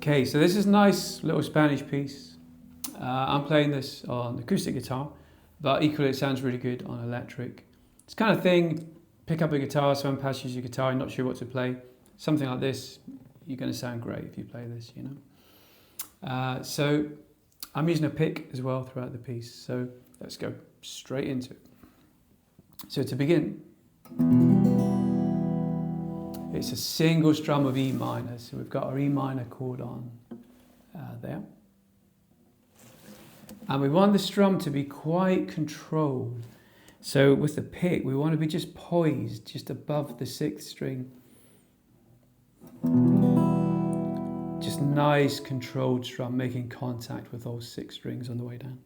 Okay, so this is a nice little Spanish piece. I'm playing this on acoustic guitar, but equally it sounds really good on electric. It's the kind of thing, pick up a guitar, someone passes you a guitar, you're not sure what to play. Something like this, you're going to sound great if you play this, you know. So I'm using a pick as well throughout the piece, so let's go straight into it. So to begin, it's a single strum of E minor, so we've got our E minor chord on there. And we want the strum to be quite controlled. So with the pick, we want to be just poised, just above the 6th string. Just nice controlled strum, making contact with all 6 strings on the way down.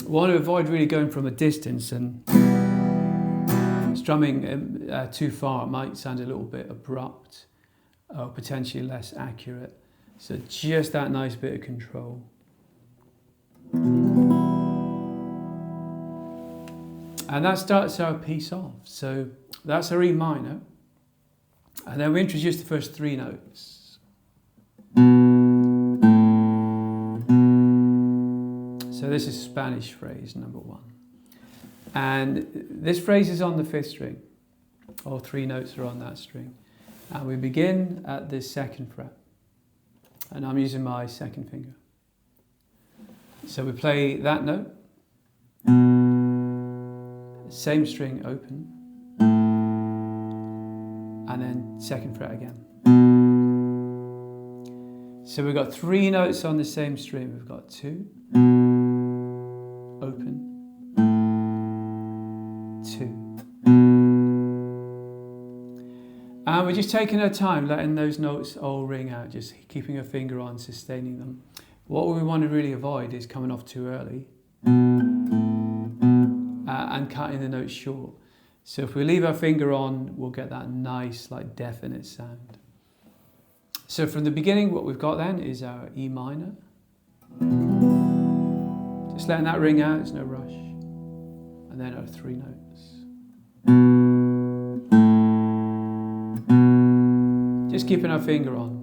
We want to avoid really going from a distance and strumming too far. It might sound a little bit abrupt or potentially less accurate. So just that nice bit of control. And that starts our piece off. So that's our E minor. And then we introduce the first 3 notes. So this is Spanish phrase number 1. And this phrase is on the 5th string. All 3 notes are on that string. And we begin at the 2nd fret. And I'm using my 2nd finger. So we play that note. Same string open. And then 2nd fret again. So we've got 3 notes on the same string. We've got 2, open, 2. And we're just taking our time, letting those notes all ring out, just keeping our finger on, sustaining them. What we want to really avoid is coming off too early and cutting the notes short. So if we leave our finger on, we'll get that nice, like, definite sound. So from the beginning, what we've got then is our E minor. Just letting that ring out, there's no rush. And then our 3 notes. Just keeping our finger on.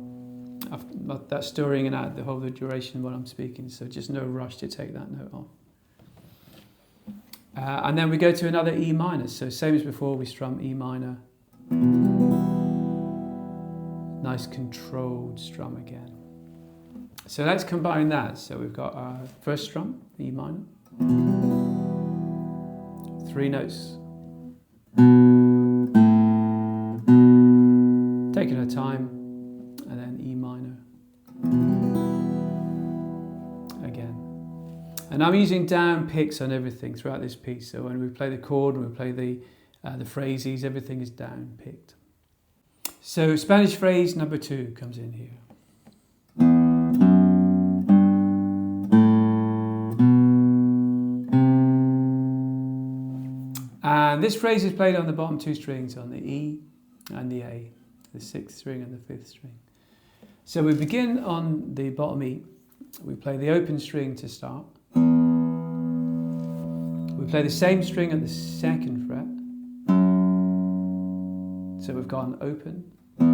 That's stirring it out the whole duration when I'm speaking, so just no rush to take that note off. And then we go to another E minor. So same as before, we strum E minor. Nice controlled strum again. So let's combine that. So we've got our first strum, E minor. 3 notes. Taking our time. And then E minor. Again. And I'm using down picks on everything throughout this piece. So when we play the chord, when we play the phrases, everything is down picked. So Spanish phrase number 2 comes in here. And this phrase is played on the bottom 2 strings, on the E and the A, the 6th string and the 5th string. So we begin on the bottom E. We play the open string to start. We play the same string at the 2nd fret. So we've got an open, 2,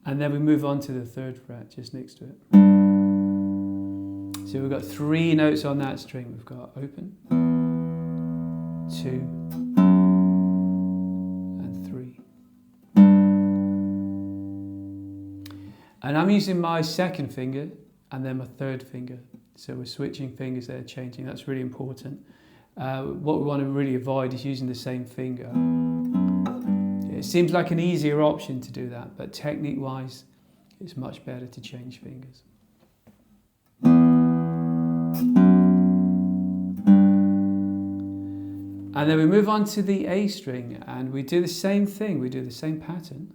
and then we move on to the 3rd fret just next to it. So we've got 3 notes on that string. We've got open, 2, and 3. And I'm using my 2nd finger and then my 3rd finger. So we're switching fingers there, changing. That's really important. What we want to really avoid is using the same finger. It seems like an easier option to do that, but technique-wise, it's much better to change fingers. And then we move on to the A string, and we do the same thing. We do the same pattern.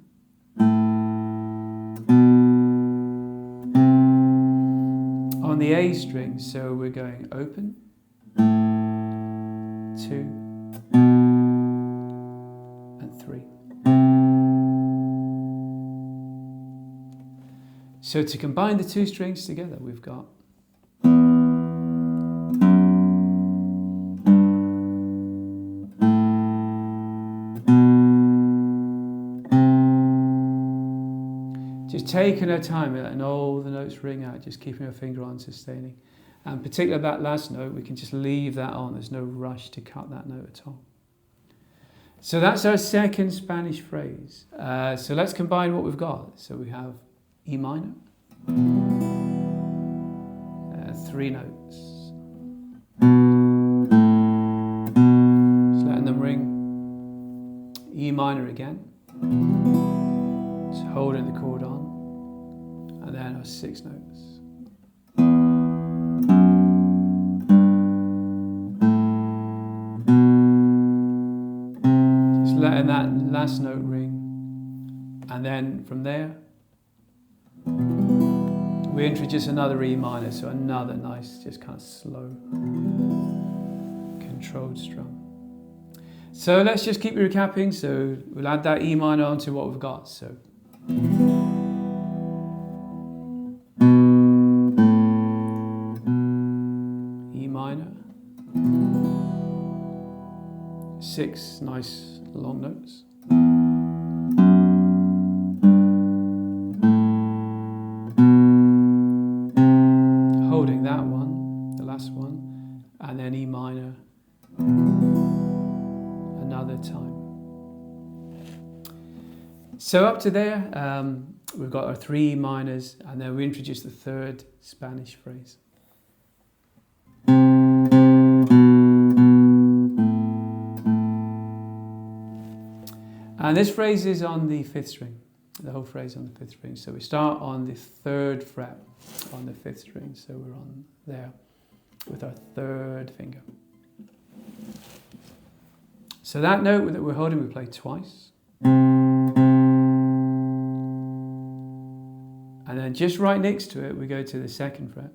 On the A string, so we're going open, 2, and 3. So to combine the 2 strings together, we've got Just taking our time, letting all the notes ring out, just keeping our finger on, sustaining. And particularly that last note, we can just leave that on. There's no rush to cut that note at all. So that's our second Spanish phrase. So let's combine what we've got. So we have E minor, 3 notes. Just letting them ring. E minor again. Just holding the chord on. And then our 6 notes. Just letting that last note ring. And then from there, we introduce another E minor, so another nice, just kind of slow, controlled strum. So let's just keep recapping. So we'll add that E minor onto what we've got. So E minor, 6 nice long notes. Holding that one, the last one, and then E minor another time. So up to there, we've got our 3 E minors, and then we introduce the third Spanish phrase. And this phrase is on the 5th string, the whole phrase on the 5th string. So we start on the 3rd fret on the 5th string. So we're on there with our 3rd finger. So that note that we're holding, we play twice. And then just right next to it, we go to the 2nd fret.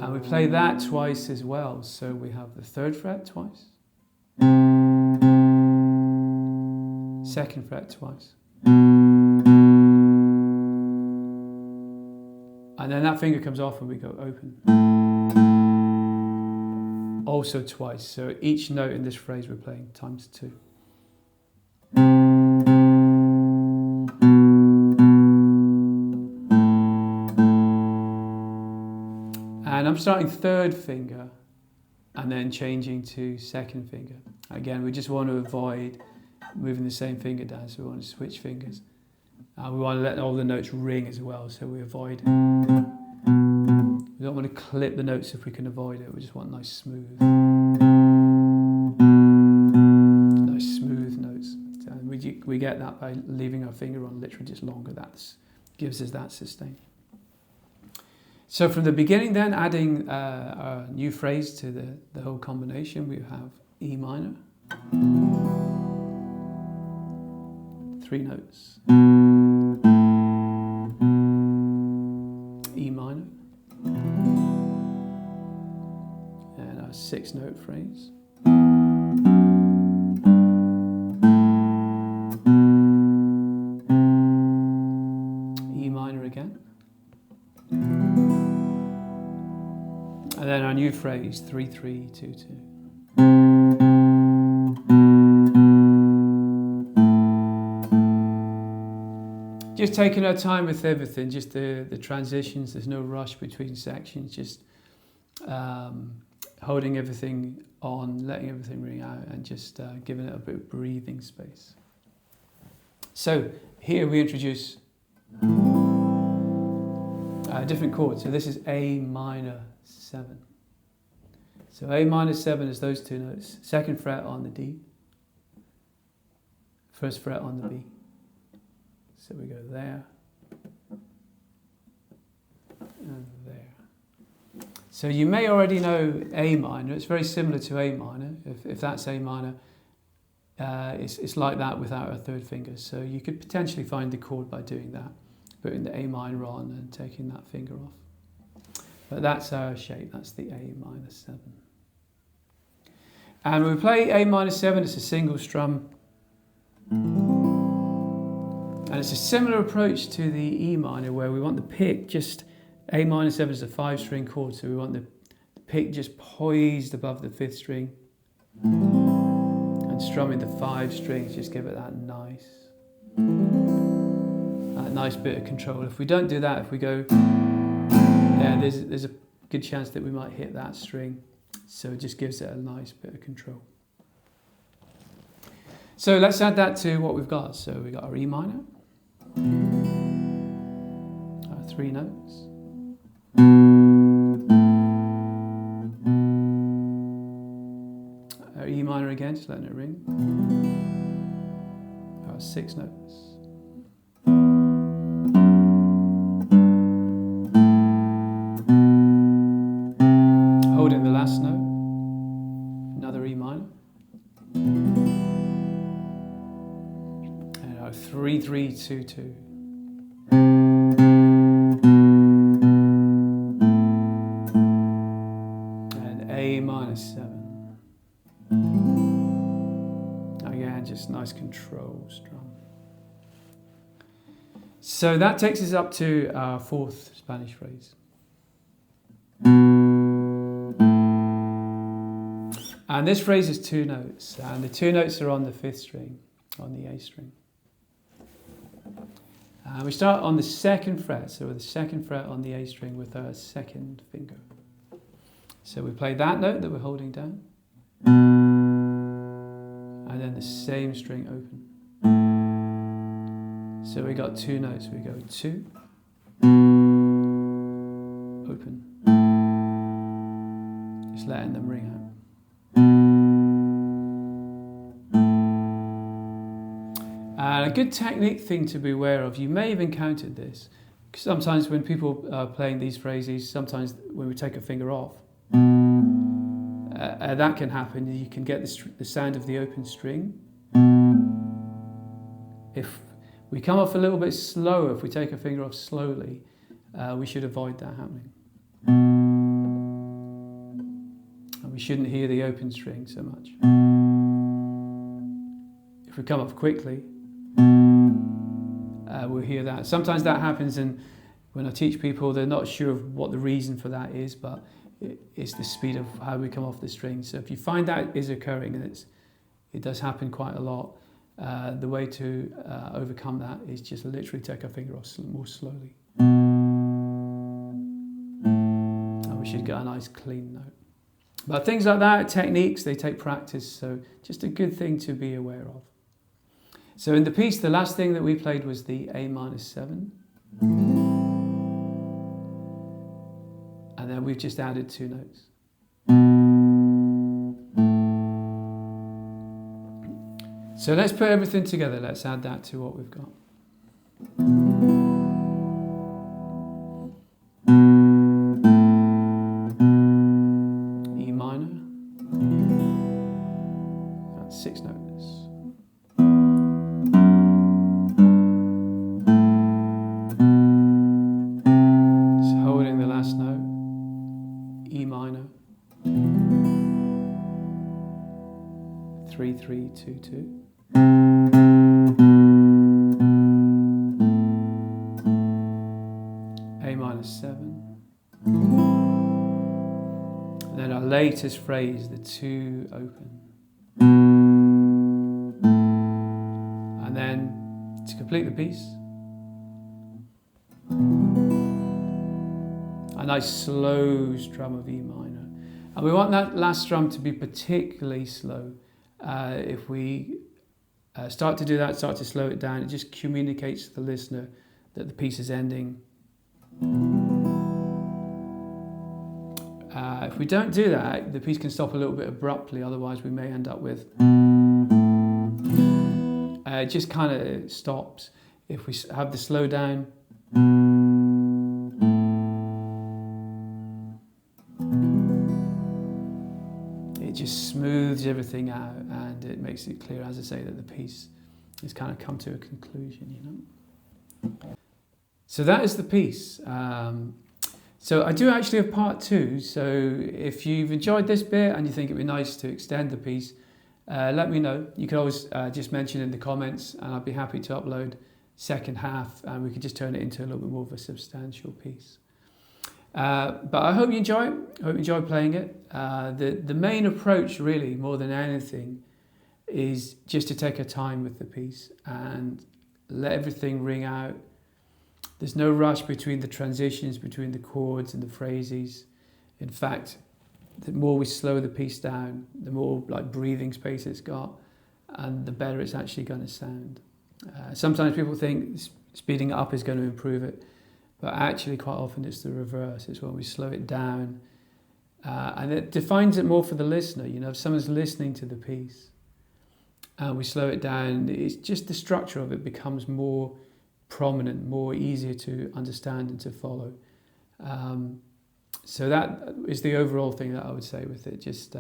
And we play that twice as well. So we have the 3rd fret twice. 2nd fret twice. And then that finger comes off and we go open. Also twice. So each note in this phrase we're playing times 2. And I'm starting 3rd finger and then changing to 2nd finger. Again, we just want to avoid moving the same finger down, so we want to switch fingers. We want to let all the notes ring as well, so we avoid it. We don't want to clip the notes if we can avoid it. We just want nice smooth notes. And we get that by leaving our finger on literally just longer. That gives us that sustain. So from the beginning then, adding our new phrase to the whole combination, we have E minor, 3 notes, E minor, and our 6-note phrase. E minor again. And then our new phrase, 3-3-2-2. Just taking our time with everything, just the transitions, there's no rush between sections, just holding everything on, letting everything ring out, and just giving it a bit of breathing space. So here we introduce a different chord. So this is A minor 7. So A minor 7 is those 2 notes. 2nd fret on the D, 1st fret on the B. So we go there and there. So you may already know A minor. It's very similar to A minor. If that's A minor, it's like that without a 3rd finger. So you could potentially find the chord by doing that, putting the A minor on and taking that finger off. But that's our shape. That's the A minor 7. And when we play A minor 7, it's a single strum. And it's a similar approach to the E minor, where we want the pick just, A minor 7 is a 5-string chord, so we want the pick just poised above the 5th string. And strumming the 5 strings, just give it that nice nice bit of control. If we don't do that, if we go, yeah, there's a good chance that we might hit that string. So it just gives it a nice bit of control. So let's add that to what we've got. So we've got our E minor, our 3 notes, our E minor again, just letting it ring, our 6 notes, holding the last note, another E minor, and our 3-3-2-2. And A minor 7. Again, just nice control strum. So that takes us up to our 4th Spanish phrase. And this phrase is 2 notes, and the 2 notes are on the 5th string, on the A string. We start on the 2nd fret, so with the 2nd fret on the A string with our 2nd finger. So we play that note that we're holding down, and then the same string open. So we got 2 notes, we go 2, open, just letting them ring out. And a good technique thing to be aware of, you may have encountered this, sometimes when people are playing these phrases, sometimes when we take a finger off, that can happen. You can get the sound of the open string. If we come off a little bit slower, if we take a finger off slowly, we should avoid that happening. And we shouldn't hear the open string so much. If we come off quickly, we'll hear that. Sometimes that happens, and when I teach people, they're not sure of what the reason for that is, but it's the speed of how we come off the string. So if you find that is occurring, and it does happen quite a lot, the way to overcome that is just literally take our finger off more slowly. And we should get a nice clean note. But things like that, techniques, they take practice, so just a good thing to be aware of. So in the piece, the last thing that we played was the A minor 7. And then we've just added 2 notes. So let's put everything together. Let's add that to what we've got. E minor. That's 6 notes. E minor, 3-3-2-2, A minor 7, and then our latest phrase, the 2 open, and then to complete the piece, a nice slow strum of E minor. And we want that last strum to be particularly slow. If we start to do that, start to slow it down, it just communicates to the listener that the piece is ending. If we don't do that, the piece can stop a little bit abruptly, otherwise we may end up with... it just kind of stops. If we have the slow down, it just smooths everything out, and it makes it clear, as I say, that the piece has kind of come to a conclusion, you know. So that is the piece. So I do actually have part 2, so if you've enjoyed this bit and you think it'd be nice to extend the piece, let me know. You can always just mention in the comments, and I'd be happy to upload second half, and we could just turn it into a little bit more of a substantial piece. But I hope you enjoy it. I hope you enjoy playing it. The main approach, really, more than anything, is just to take our time with the piece and let everything ring out. There's no rush between the transitions, between the chords and the phrases. In fact, the more we slow the piece down, the more like breathing space it's got, and the better it's actually going to sound. Sometimes people think speeding it up is going to improve it, but actually quite often it's the reverse. It's when we slow it down, and it defines it more for the listener. You know, if someone's listening to the piece and we slow it down, it's just the structure of it becomes more prominent, more easier to understand and to follow. So that is the overall thing that I would say with it. Just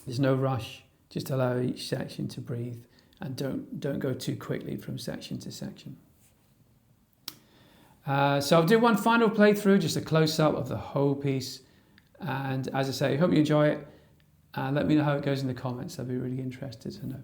there's no rush. Just allow each section to breathe, and don't go too quickly from section to section. So I'll do one final playthrough, just a close-up of the whole piece. And as I say, I hope you enjoy it. Let me know how it goes in the comments. I'd be really interested to know.